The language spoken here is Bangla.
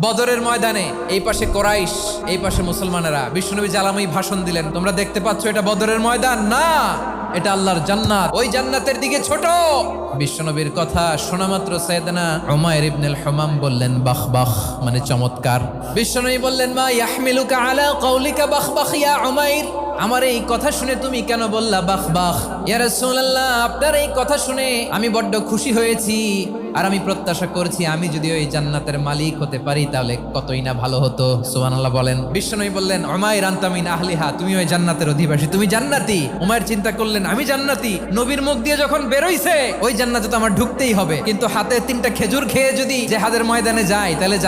বদরের ময়দানে এই পাশে কোরাইশ, এই পাশে মুসলমানেরা। বিশ্বনবী জালাময়ী ভাষণ দিলেন, তোমরা দেখতে পাচ্ছ এটা বদরের ময়দান না, এটা আল্লাহর জান্নাত, ওই জান্নাতের দিকে ছোট। বিশ্বনবীর কথা শোনা মাত্র সাইয়েদনা উমাইর ইবনুল হুমাম বললেন বাখ বাখ, মানে চমৎকার। বিশ্বনবী বললেন মা ইয়াহমিলুকা আলা কওলিকা বাখ বাখ ইয়া উমাইর, আমার এই কথা শুনে তুমি কেন বললা বাখ বাখ? ইয়া রাসূলুল্লাহ, আপনার এই কথা শুনে আমি বড্ড খুশি হয়েছি, আর আমি প্রত্যাশা করছি আমি যদি ওই জান্নাতের মালিক হতে পারি তাহলে কতই না ভালো হতো। সুবহানাল্লাহ বলেন। বিশ্বনবী বললেন উমাইর আনতা মিন আহলিহা, তুমি ওই জান্নাতের অধিবাসী, তুমি জান্নাতি। উমাইর চিন্তা করলেন আমি জান্নাতি, নবীর মুখ দিয়ে যখন বেরোইছে ওই জান্নাতে তো আমার ঢুকতেই হবে, কিন্তু হাতে 3টা খেজুর খেয়ে যদি জেহাদের ময়দানে যাই তাহলে